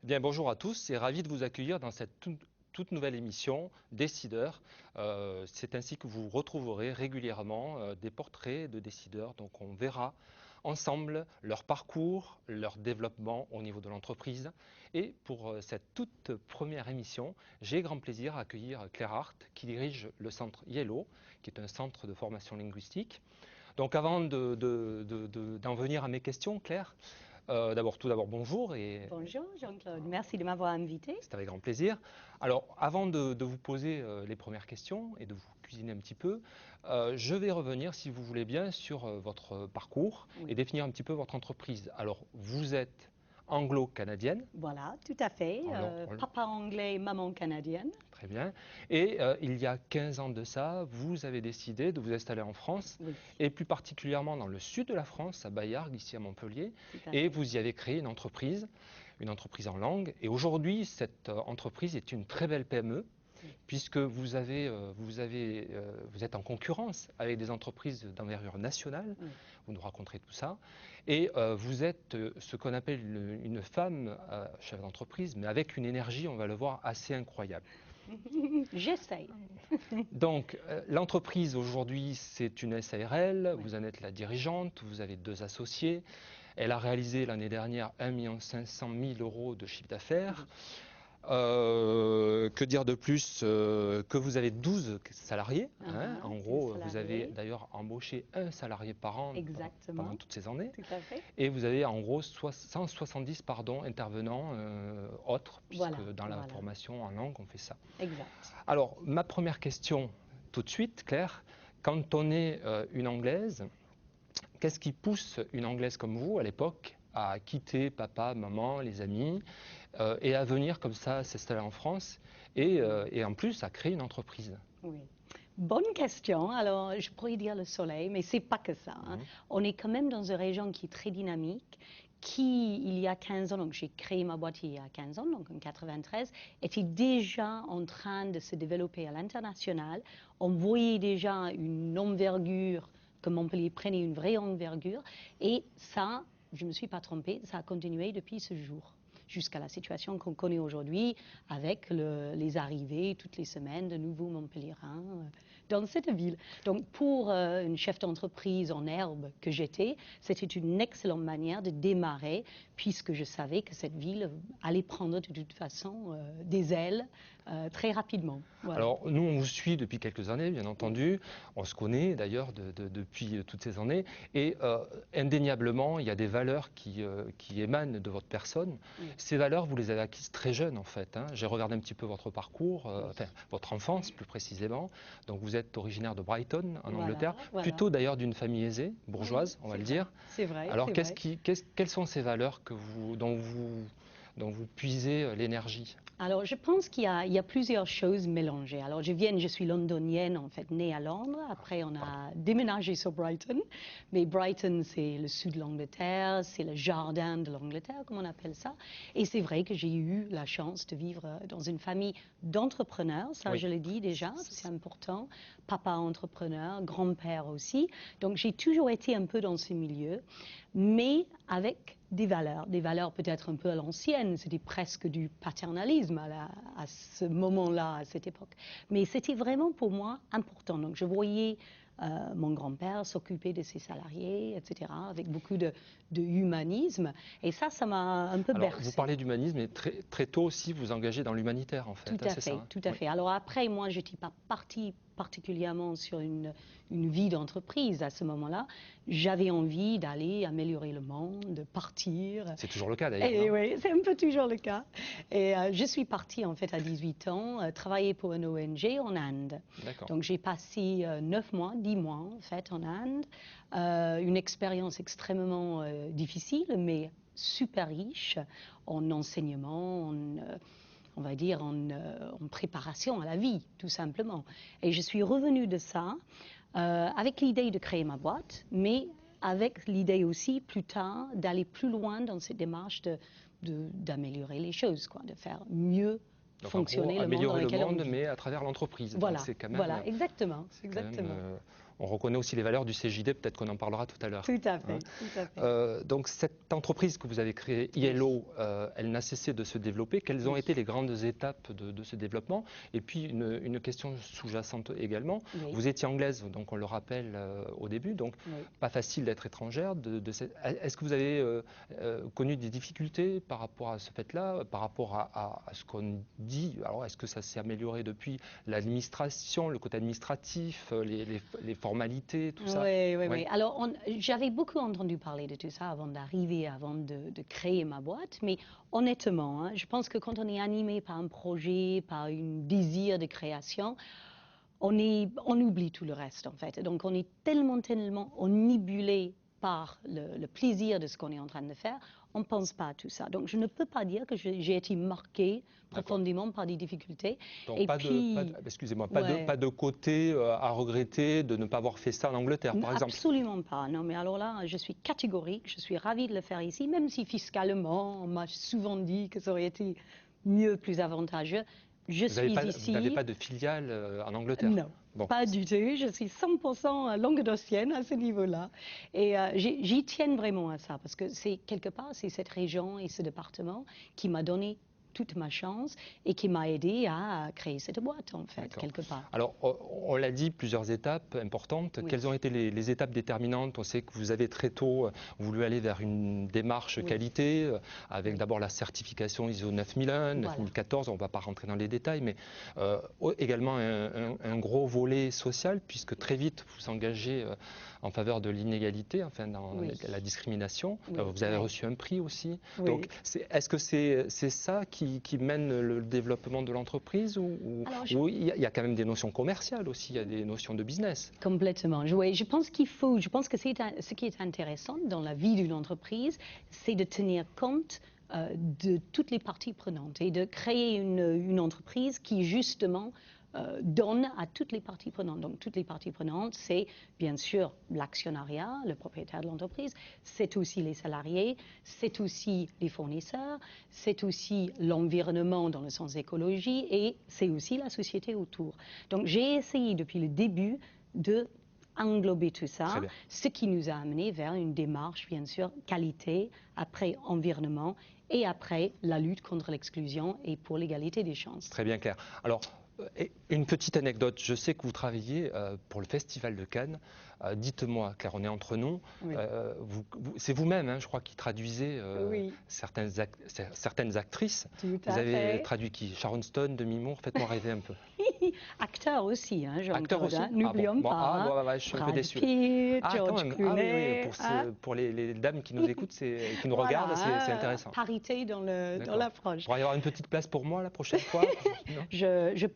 Bien, bonjour à tous et ravi de vous accueillir dans cette toute nouvelle émission Décideurs. C'est ainsi que vous retrouverez régulièrement des portraits de décideurs. Donc on verra ensemble leur parcours, leur développement au niveau de l'entreprise. Et pour cette toute première émission, j'ai grand plaisir à accueillir Claire Hart qui dirige le centre Yellow, qui est un centre de formation linguistique. Donc avant d'en venir à mes questions, Claire, tout d'abord, bonjour et Bonjour Jean-Claude, merci de m'avoir invité. c'est avec grand plaisir. Alors, avant de vous poser les premières questions et de vous cuisiner un petit peu, je vais revenir, si vous voulez bien, sur votre parcours Oui. et définir un petit peu votre entreprise. Alors, vous êtes anglo-canadienne. Voilà, tout à fait. Papa anglais, maman canadienne. Très bien. Et il y a 15 ans de ça, vous avez décidé de vous installer en France, Oui, et plus particulièrement dans le sud de la France, à Baillargues, ici à Montpellier, tout à et fait. vous y avez créé une entreprise en langue. Et aujourd'hui, cette entreprise est une très belle PME, Oui. puisque vous êtes en concurrence avec des entreprises d'envergure nationale. Oui. Vous nous raconterez tout ça. Et vous êtes ce qu'on appelle une femme chef d'entreprise, mais avec une énergie, on va le voir, assez incroyable. J'essaye. Donc, l'entreprise aujourd'hui, c'est une SARL, Oui. vous en êtes la dirigeante, vous avez 2 associés. Elle a réalisé l'année dernière 1 500 000 € de chiffre d'affaires. Oui. Que dire de plus que vous avez 12 salariés. En 12 gros, vous avez salariés. d'ailleurs embauché un salarié par an pendant Exactement, toutes ces années. tout à fait. Et vous avez en gros 170 intervenants autres, puisque Voilà, dans la voilà, formation en langue, on fait ça. exact. Alors, ma première question, tout de suite, Claire, quand on est une Anglaise, qu'est-ce qui pousse une Anglaise comme vous, à l'époque, à quitter papa, maman, les amis, et à venir comme ça s'installer en France, et en plus à créer une entreprise? Oui. Bonne question. Alors, je pourrais dire le soleil, mais c'est pas que ça. On est quand même dans une région qui est très dynamique, qui, il y a 15 ans, donc j'ai créé ma boîte il y a 15 ans, donc en 93, était déjà en train de se développer à l'international. On voyait déjà une envergure, que Montpellier prenait une vraie envergure, et ça, je ne me suis pas trompée, ça a continué depuis ce jour, jusqu'à la situation qu'on connaît aujourd'hui, avec les arrivées toutes les semaines de nouveaux Montpelliérains dans cette ville. Donc pour une chef d'entreprise en herbe que j'étais, c'était une excellente manière de démarrer, puisque je savais que cette ville allait prendre de toute façon des ailes très rapidement. Voilà. Alors, nous, on vous suit depuis quelques années, bien entendu. On se connaît d'ailleurs depuis toutes ces années. Et indéniablement, il y a des valeurs qui émanent de votre personne. Oui. Ces valeurs, vous les avez acquises très jeunes, en fait. J'ai regardé un petit peu votre parcours, enfin, votre enfance plus précisément. Donc, vous êtes originaire de Brighton, en Angleterre, Voilà. plutôt d'ailleurs d'une famille aisée, bourgeoise, on va le dire. C'est vrai. Alors, C'est vrai. quelles sont ces valeurs dont vous puisez l'énergie? Alors, je pense qu'il y a plusieurs choses mélangées. Alors, je suis londonienne, en fait, née à Londres. Après, on a déménagé sur Brighton. Mais Brighton, c'est le sud de l'Angleterre, c'est le jardin de l'Angleterre, comme on appelle ça. Et c'est vrai que j'ai eu la chance de vivre dans une famille d'entrepreneurs. Ça, Oui. je le dis déjà, c'est important. Papa entrepreneur, grand-père aussi. Donc, j'ai toujours été un peu dans ce milieu, mais avec des valeurs peut-être un peu à l'ancienne, c'était presque du paternalisme à ce moment-là, à cette époque. Mais c'était vraiment pour moi important. Donc je voyais mon grand-père s'occuper de ses salariés, etc., avec beaucoup de humanisme. Et ça m'a un peu Alors, vous bercé. parlez d'humanisme, et très tôt aussi, vous engagez dans l'humanitaire, en fait. Tout à C'est ça, fait, hein? tout à Oui. fait. Alors après, moi, je n'étais pas partie particulièrement sur une vie d'entreprise à ce moment-là. J'avais envie d'aller améliorer le monde, de partir. C'est toujours le cas d'ailleurs, Et non? oui, c'est un peu toujours le cas. Et je suis partie en fait à 18 ans, travailler pour une ONG en Inde. D'accord. Donc j'ai passé 9 mois, 10 mois en fait en Inde. Une expérience extrêmement difficile, mais super riche en enseignement, on va dire en préparation à la vie, tout simplement. Et je suis revenue de ça avec l'idée de créer ma boîte, mais avec l'idée aussi plus tard d'aller plus loin dans cette démarche d'améliorer les choses, quoi, de faire mieux Donc en gros, fonctionner le monde dans améliorer le lequel on monde, vit. mais à travers l'entreprise. Donc Voilà, c'est quand même, voilà, exactement, c'est quand même, exactement. on reconnaît aussi les valeurs du CJD, peut-être qu'on en parlera tout à l'heure. Tout à fait, tout à fait. Donc cette entreprise que vous avez créée, ILO, elle n'a cessé de se développer. Quelles ont été les grandes étapes de ce développement? Et puis une question sous-jacente également. Oui. Vous étiez anglaise, donc on le rappelle au début, donc pas facile d'être étrangère. Est-ce que vous avez connu des difficultés par rapport à ce fait-là, par rapport à ce qu'on dit? Alors est-ce que ça s'est amélioré depuis l'administration, le côté administratif, les formalités, tout ça? Oui. Alors, j'avais beaucoup entendu parler de tout ça avant d'arriver, avant de créer ma boîte. Mais honnêtement, hein, je pense que quand on est animé par un projet, par un désir de création, on oublie tout le reste, en fait. Donc, on est tellement omnibulé par le plaisir de ce qu'on est en train de faire, on ne pense pas à tout ça. Donc, je ne peux pas dire que j'ai été marquée profondément par des difficultés. Donc, excusez-moi, pas de côté à regretter de ne pas avoir fait ça en Angleterre, par exemple? Absolument pas. Non, mais alors là, je suis catégorique, je suis ravie de le faire ici, même si fiscalement, on m'a souvent dit que ça aurait été mieux, plus avantageux. Vous n'avez pas de filiale en Angleterre? Non, pas du tout. Je suis 100% languedocienne à ce niveau-là. Et j'y tiens vraiment à ça, parce que quelque part, c'est cette région et ce département qui m'a donné toute ma chance et qui m'a aidé à créer cette boîte, en fait, quelque part. Alors, on l'a dit, plusieurs étapes importantes. Oui. Quelles ont été les étapes déterminantes? On sait que vous avez très tôt voulu aller vers une démarche qualité, avec d'abord la certification ISO 9001, 9014, on ne va pas rentrer dans les détails, mais également un gros volet social, puisque très vite vous engagez en faveur de l'inégalité, enfin dans la discrimination. Vous avez reçu un prix aussi. Donc, est-ce que c'est ça qui mène le développement de l'entreprise ou il y a quand même des notions commerciales aussi, il y a des notions de business? Complètement. Oui, je pense que ce qui est intéressant dans la vie d'une entreprise, c'est de tenir compte de toutes les parties prenantes et de créer une entreprise qui justement donne à toutes les parties prenantes. Donc, toutes les parties prenantes, c'est bien sûr l'actionnariat, le propriétaire de l'entreprise, c'est aussi les salariés, c'est aussi les fournisseurs, c'est aussi l'environnement dans le sens écologie et c'est aussi la société autour. Donc, j'ai essayé depuis le début de englober tout ça, ce qui nous a amené vers une démarche, bien sûr, qualité, après environnement et après la lutte contre l'exclusion et pour l'égalité des chances. Très bien, Claire. Alors, une petite anecdote, je sais que vous travaillez pour le Festival de Cannes. Dites-moi, car on est entre nous, c'est vous-même, hein, je crois, qui traduisez certaines actrices. Tout à vous avez fait. traduit qui? Sharon Stone, Demi Moore, faites-moi rêver un peu. Acteur aussi, hein, Acteur aussi. N'oublions pas. Je suis un peu déçu. Pitt, George Clooney. Pour les dames qui nous écoutent, qui nous regardent, c'est intéressant. Parité dans l'approche. Il pourrait y avoir une petite place pour moi la prochaine fois? Je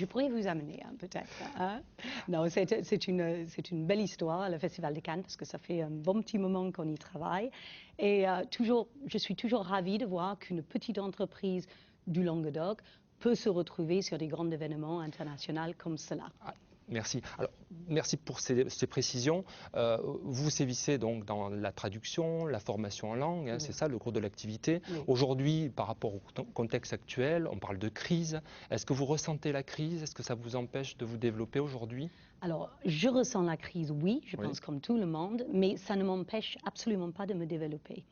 pourrais vous amener, hein, peut-être. Hein? Non, c'est une belle histoire, le Festival de Cannes, parce que ça fait un bon petit moment qu'on y travaille. Et je suis toujours ravie de voir qu'une petite entreprise du Languedoc peut se retrouver sur des grands événements internationaux comme cela. Merci. Alors, merci pour ces précisions. Vous sévissez donc dans la traduction, la formation en langue, hein, c'est ça le cours de l'activité. Aujourd'hui, par rapport au contexte actuel, on parle de crise. Est-ce que vous ressentez la crise? Est-ce que ça vous empêche de vous développer aujourd'hui? Alors, je ressens la crise, oui, je pense comme tout le monde, mais ça ne m'empêche absolument pas de me développer.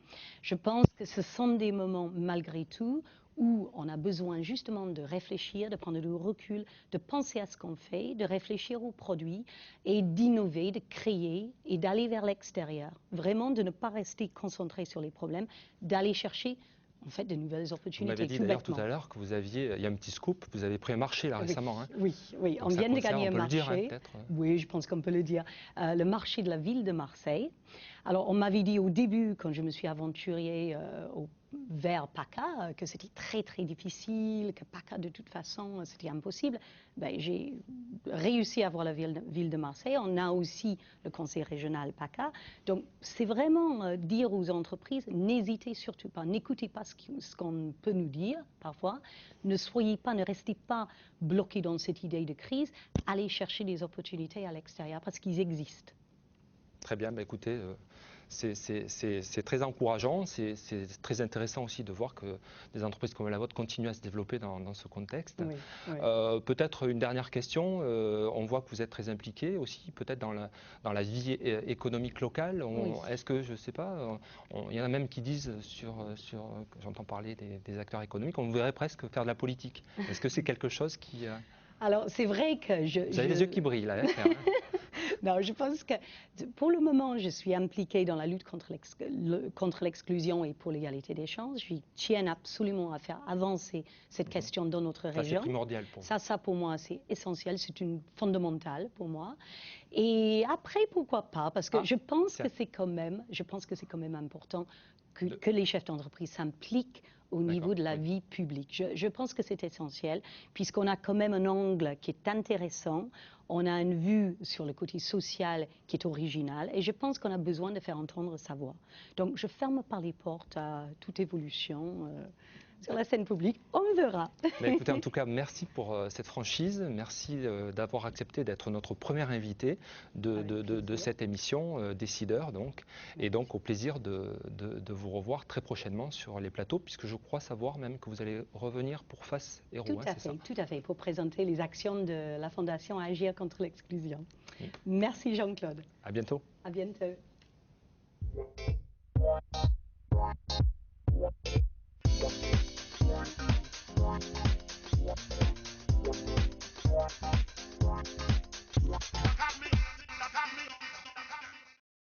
Je pense que ce sont des moments, malgré tout, où on a besoin justement de réfléchir, de prendre du recul, de penser à ce qu'on fait, de réfléchir aux produits et d'innover, de créer et d'aller vers l'extérieur. Vraiment de ne pas rester concentré sur les problèmes, d'aller chercher en fait de nouvelles opportunités. Vous m'avez dit d'ailleurs tout à l'heure que vous aviez, il y a un petit scoop, vous avez pris un marché là récemment. Hein. Oui, on vient de gagner un marché. On peut le dire, hein, oui, je pense qu'on peut le dire. Le marché de la ville de Marseille. Alors, on m'avait dit au début, quand je me suis aventurée vers PACA, que c'était très, très difficile, que PACA, de toute façon, c'était impossible. Ben, j'ai réussi à avoir la ville de Marseille. On a aussi le conseil régional PACA. Donc, c'est vraiment dire aux entreprises, n'hésitez surtout pas, n'écoutez pas ce qu'on peut nous dire parfois. Ne restez pas bloqués dans cette idée de crise. Allez chercher des opportunités à l'extérieur parce qu'ils existent. Très bien, bah écoutez, c'est très encourageant, c'est très intéressant aussi de voir que des entreprises comme la vôtre continuent à se développer dans ce contexte. Oui, oui. Peut-être une dernière question, on voit que vous êtes très impliqué aussi peut-être dans la vie économique locale. Oui. Est-ce que, je ne sais pas, il y en a même qui disent, j'entends parler des acteurs économiques, on verrait presque faire de la politique. Est-ce que c'est quelque chose qui... Alors, c'est vrai que Vous avez les yeux qui brillent, là. Hein, Non, je pense que pour le moment, je suis impliquée dans la lutte contre l'exclusion et pour l'égalité des chances. Je tiens absolument à faire avancer cette question dans notre région. C'est primordial pour vous. Ça pour moi, c'est essentiel, c'est fondamental pour moi. Et après, pourquoi pas? Parce que je pense que c'est quand même important que les chefs d'entreprise s'impliquent au niveau de la vie publique. Je pense que c'est essentiel, puisqu'on a quand même un angle qui est intéressant, on a une vue sur le côté social qui est originale, et je pense qu'on a besoin de faire entendre sa voix. Donc, je ferme pas les portes à toute évolution sur la scène publique. On verra. Mais écoutez, en tout cas, merci pour cette franchise. Merci d'avoir accepté d'être notre première invitée de cette émission, Décideurs, donc. Et donc, au plaisir de vous revoir très prochainement sur les plateaux, puisque je crois savoir même que vous allez revenir pour Face Héros. Tout à fait, pour présenter les actions de la Fondation Agir contre l'exclusion. Merci Jean-Claude. À bientôt. À bientôt.